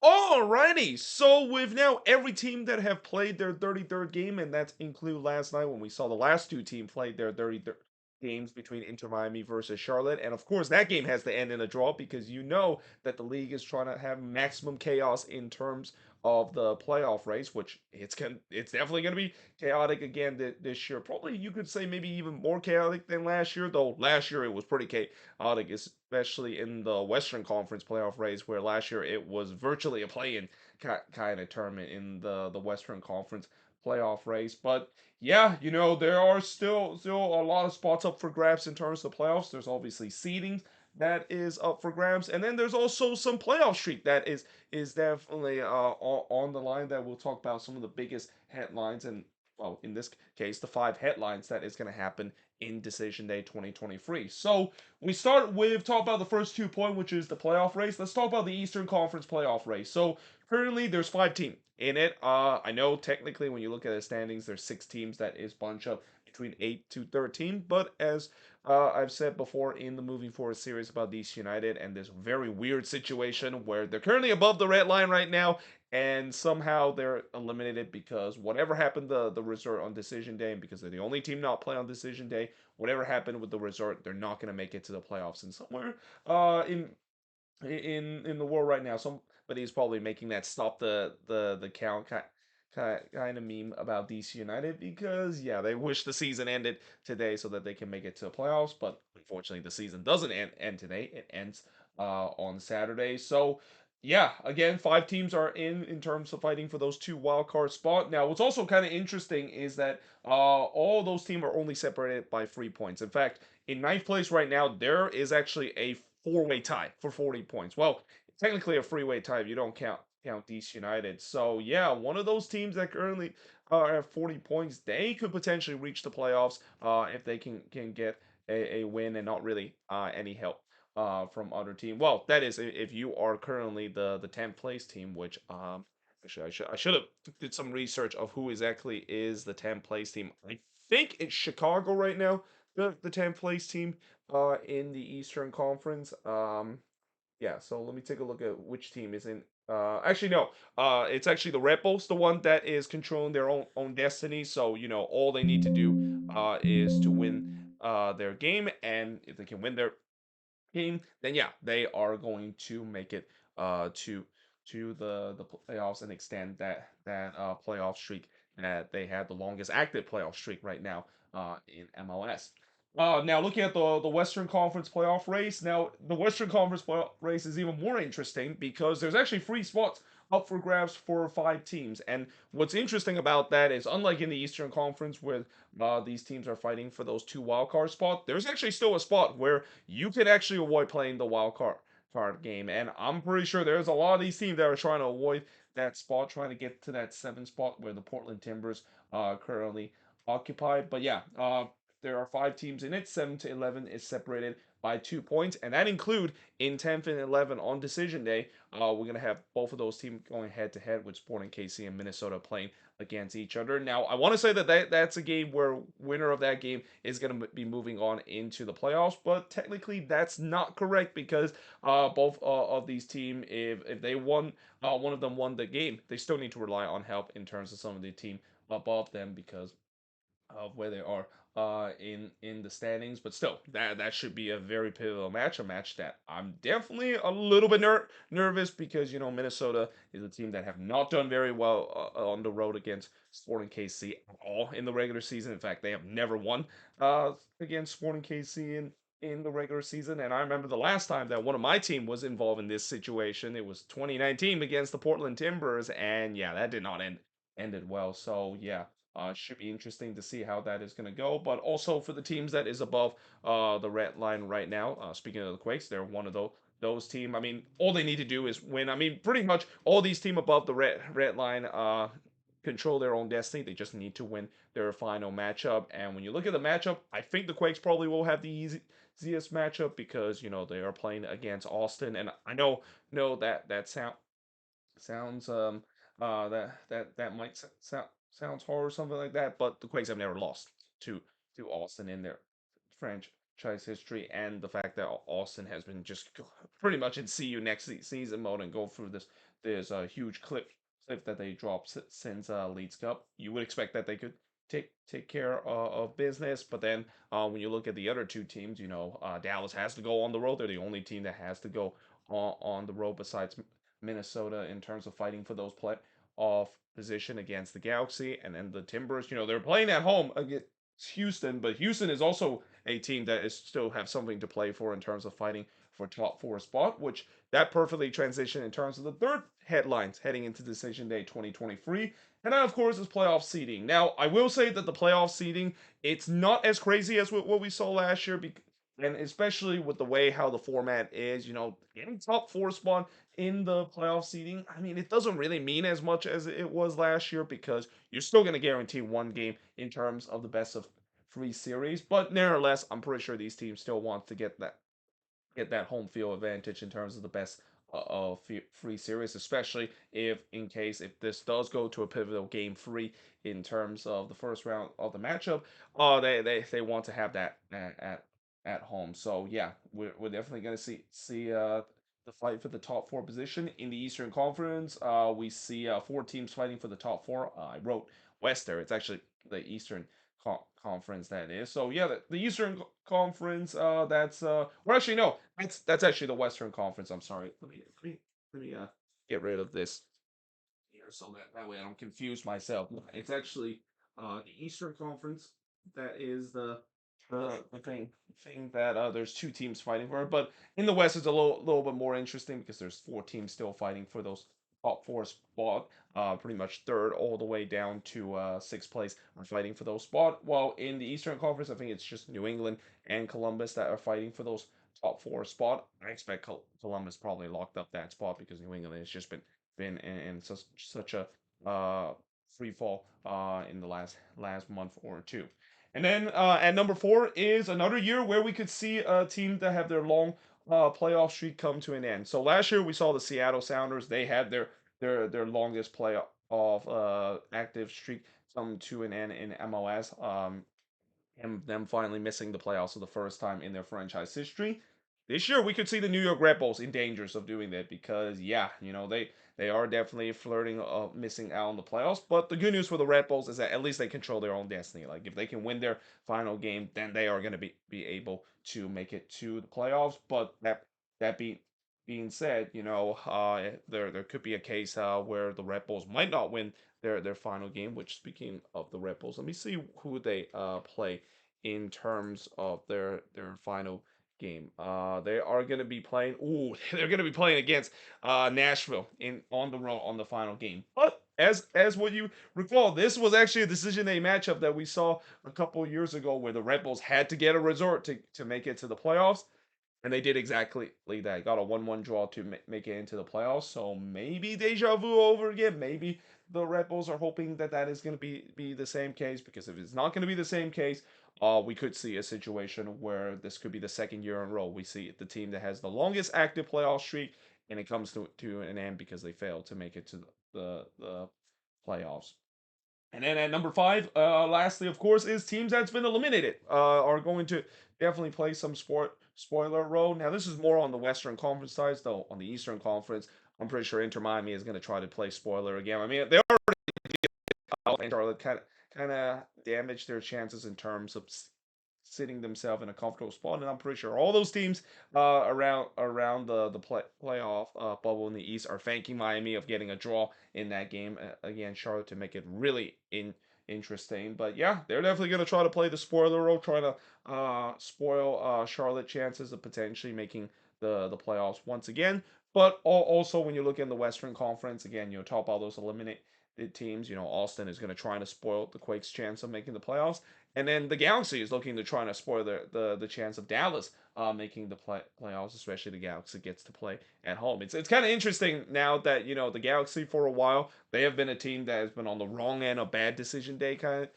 Alrighty, so with now every team that have played their 33rd game, and that's include last night when we saw the last two teams play their 33rd games between Inter Miami versus Charlotte, and of course that game has to end in a draw because you know that the league is trying to have maximum chaos in terms of the playoff race, which it's definitely going to be chaotic again this year. Probably you could say maybe even more chaotic than last year, though last year it was pretty chaotic, especially in the Western Conference playoff race, where last year it was virtually a play-in kind of tournament in the Western Conference playoff race. But yeah, there are still a lot of spots up for grabs in terms of playoffs. There's obviously seeding that is up for grabs, and then there's also some playoff streak that is definitely on the line that we'll talk about some of the biggest headlines and well, in this case, the five headlines that is going to happen in Decision Day 2023. So we start with talk about the first 2 point, which is the playoff race. Let's talk about the Eastern Conference playoff race. So currently there's 5 teams in it. I know technically when you look at the standings, there's 6 teams that is bunch up between 8 to 13. But as I've said before in the Moving Forward series about DC United and this very weird situation where they're currently above the red line right now, and somehow they're eliminated because whatever happened the resort on decision day, and because they're the only team not play on decision day, whatever happened with the resort, they're not going to make it to the playoffs. And somewhere in the world right now, somebody is probably making that stop the count kind of meme about DC United because yeah, they wish the season ended today so that they can make it to the playoffs, but unfortunately the season doesn't end today. It ends on Saturday. So yeah, again, 5 teams are in terms of fighting for those 2 wild card spot. Now, what's also kind of interesting is that all those teams are only separated by 3 points. In fact, in ninth place right now, there is actually a four-way tie for 40 points. Well, technically a freeway tie if you don't count DC United. So yeah, one of those teams that currently are at 40 points, they could potentially reach the playoffs if they can get a win and not really any help from other team. Well, that is if you are currently the 10th place team, which actually I should have did some research of who exactly is the 10th place team. I think it's Chicago right now, the 10th place team in the Eastern Conference. Yeah, so let me take a look at which team is in. Actually, no. It's actually the Red Bulls, the one that is controlling their own destiny. So all they need to do is to win their game, and if they can win their game, then yeah, they are going to make it to the playoffs and extend that playoff streak that they had the longest active playoff streak right now in MLS. Now looking at the Western Conference playoff race, now the Western Conference playoff race is even more interesting because there's actually 3 spots up for grabs for 5 teams. And what's interesting about that is, unlike in the Eastern Conference where these teams are fighting for those 2 wildcard spots, there's actually still a spot where you can actually avoid playing the card game. And I'm pretty sure there's a lot of these teams that are trying to avoid that spot, trying to get to that 7 spot where the Portland Timbers currently occupied. But yeah, there are 5 teams in it. 7 to 11 is separated by 2 points, and that include in 10th and 11 on decision day. We're gonna have both of those teams going head to head with Sporting KC and Minnesota playing against each other. Now, I want to say that's a game where winner of that game is going to be moving on into the playoffs, but technically that's not correct because both of these teams, if they won, one of them won the game, they still need to rely on help in terms of some of the team above them because of where they are in the standings. But still, that should be a very pivotal match, a match that I'm definitely a little bit nervous because Minnesota is a team that have not done very well on the road against Sporting KC at all in the regular season. In fact, they have never won against Sporting KC in the regular season. And I remember the last time that one of my team was involved in this situation, it was 2019 against the Portland Timbers, and yeah, that did not ended well. So yeah, should be interesting to see how that is going to go. But also for the teams that is above the red line right now. Speaking of the Quakes, they're one of those team. I mean, all they need to do is win. I mean, pretty much all these team above the red line control their own destiny. They just need to win their final matchup. And when you look at the matchup, I think the Quakes probably will have the easiest matchup because they are playing against Austin, and I know that sounds that might sounds hard or something like that, but the Quakes have never lost to Austin in their French. franchise history, and the fact that Austin has been just pretty much in see you next season mode and go through this huge cliff that they dropped since Leeds Cup. You would expect that they could take care of business, but then when you look at the other two teams, Dallas has to go on the road. They're the only team that has to go on the road besides Minnesota in terms of fighting for those playoff position against the Galaxy, and then the Timbers. They're playing at home against Houston, but Houston is also a team that is still have something to play for in terms of fighting for top four spot, which that perfectly transition in terms of the third headlines heading into Decision Day 2023. And then, of course, is playoff seeding. Now, I will say that the playoff seeding, it's not as crazy as what we saw last year, and especially with the way how the format is, getting top four spot in the playoff seeding, I mean, it doesn't really mean as much as it was last year because you're still going to guarantee one game in terms of the best of three series. But nevertheless, I'm pretty sure these teams still want to get that home field advantage in terms of the best of free series, especially if this does go to a pivotal game three in terms of the first round of the matchup. They want to have that at home. So yeah, we're definitely gonna see the fight for the top four position in the Eastern Conference. We see four teams fighting for the top four. I wrote West there. It's actually the Eastern conference that is. So yeah, the Eastern Conference. That's or actually no, that's actually the Western Conference. I'm sorry. Let me get rid of this here so that way I don't confuse myself. It's actually the Eastern Conference that is the thing that there's two teams fighting for it. But in the West, it's a little bit more interesting because there's four teams still fighting for those top four spot. Pretty much third all the way down to sixth place are fighting for those spot. While in the Eastern Conference, I think it's just New England and Columbus that are fighting for those top four spot. I expect Columbus probably locked up that spot because New England has just been in such a free fall in the last month or two. And then at number four is another year where we could see a team that have their long playoff streak come to an end. So last year we saw the Seattle Sounders. They had their longest playoff active streak come to an end in MLS. And them finally missing the playoffs for the first time in their franchise history. This year, we could see the New York Red Bulls in dangers of doing that because, yeah, they are definitely flirting of missing out on the playoffs. But the good news for the Red Bulls is that at least they control their own destiny. Like if they can win their final game, then they are going to be able to make it to the playoffs. But that being said, there could be a case where the Red Bulls might not win their final game. Which, speaking of the Red Bulls, let me see who they play in terms of their final game. They are going to be playing. Ooh, they're going to be playing against Nashville in on the road on the final game. But as what you recall, this was actually a decision day matchup that we saw a couple years ago, where the Red Bulls had to get a resort to make it to the playoffs. And they did exactly that. Got a 1-1 draw to make it into the playoffs. So maybe deja vu over again. Maybe the Red Bulls are hoping that that is going to be the same case. Because if it's not going to be the same case, we could see a situation where this could be the second year in a row. We see the team that has the longest active playoff streak, and it comes to an end because they failed to make it to the playoffs. And then at number five, lastly, of course, is teams that's been eliminated are going to definitely play some spoiler role. Now, this is more on the Western Conference side, though. On the Eastern Conference, I'm pretty sure Inter Miami is going to try to play spoiler again. I mean, they and Charlotte kind of damaged their chances in terms of sitting themselves in a comfortable spot. And I'm pretty sure all those teams around the playoff bubble in the East are thanking Miami of getting a draw in that game against Charlotte to make it really interesting. But yeah, they're definitely going to try to play the spoiler role, trying to spoil Charlotte chances of potentially making the playoffs once again. But also, when you look in the Western Conference, again, top all those eliminated teams. Austin is going to try to spoil the Quakes' chance of making the playoffs. And then the Galaxy is looking to try to spoil the chance of Dallas making the playoffs, especially the Galaxy gets to play at home. It's kind of interesting now that the Galaxy for a while they have been a team that has been on the wrong end of bad decision day kind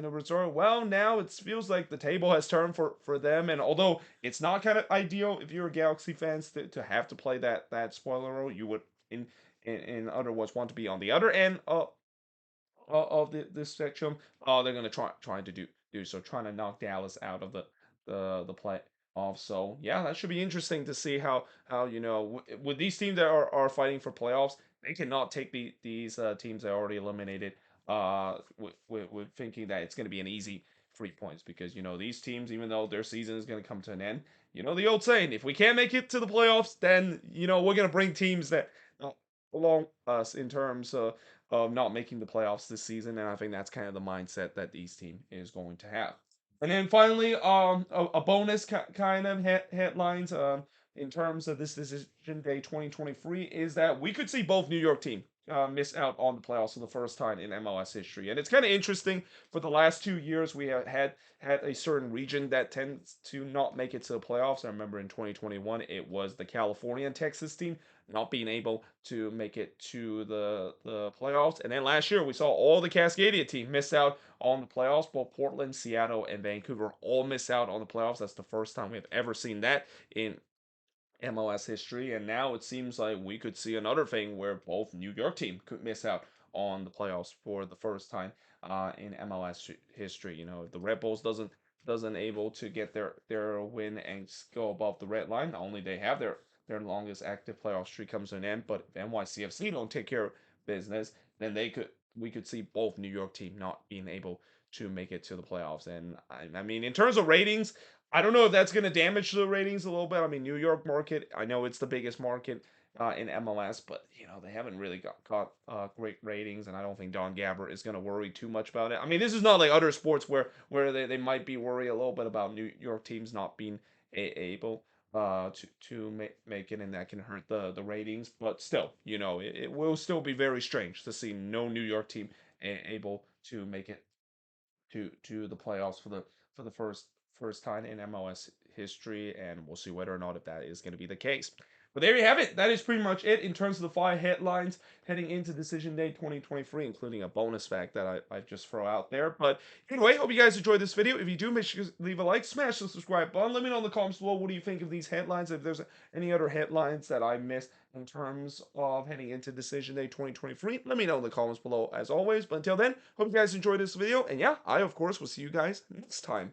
of resort. Well, now it feels like the table has turned for them, and although it's not kind of ideal if you're a Galaxy fans to have to play that spoiler role, you would in other words want to be on the other end of this spectrum. They're going to try to do so, trying to knock Dallas out of the playoffs. So yeah, that should be interesting to see how with these teams that are fighting for playoffs, they cannot take these teams that are already eliminated with thinking that it's going to be an easy 3 points, because these teams, even though their season is going to come to an end, the old saying, if we can't make it to the playoffs, then we're going to bring teams that along us in terms of not making the playoffs this season. And I think that's kind of the mindset that these team is going to have. And then finally, a bonus kind of headlines in terms of this decision day 2023 is that we could see both New York team miss out on the playoffs for the first time in MLS history. And it's kind of interesting. For the last 2 years, we have had a certain region that tends to not make it to the playoffs. I remember in 2021, it was the California and Texas team not being able to make it to the playoffs. And then last year, we saw all the Cascadia team miss out on the playoffs. Both Portland, Seattle, and Vancouver all miss out on the playoffs. That's the first time we've ever seen that in MLS history. And now it seems like we could see another thing where both New York team could miss out on the playoffs for the first time in MLS history. If the Red Bulls doesn't able to get their win and go above the red line, not only they have their longest active playoff streak comes to an end, but if NYCFC don't take care of business, then we could see both New York team not being able to make it to the playoffs. And I mean, in terms of ratings, I don't know if that's going to damage the ratings a little bit. I mean, New York market, I know it's the biggest market in MLS, but they haven't really got great ratings, and I don't think Don Gabber is going to worry too much about it. I mean, this is not like other sports where they might be worried a little bit about New York teams not being able to make it, and that can hurt the ratings. But still, it will still be very strange to see no New York team able to make it to the playoffs for the first time in MLS history, and we'll see whether or not if that is going to be the case. But there you have it. That is pretty much it in terms of the 5 headlines heading into Decision Day 2023, including a bonus fact that I just throw out there. But anyway, hope you guys enjoyed this video. If you do, make sure to leave a like, smash the subscribe button. Let me know in the comments below what do you think of these headlines. If there's any other headlines that I missed in terms of heading into Decision Day 2023, let me know in the comments below as always. But until then, hope you guys enjoyed this video. And yeah, I, of course, will see you guys next time.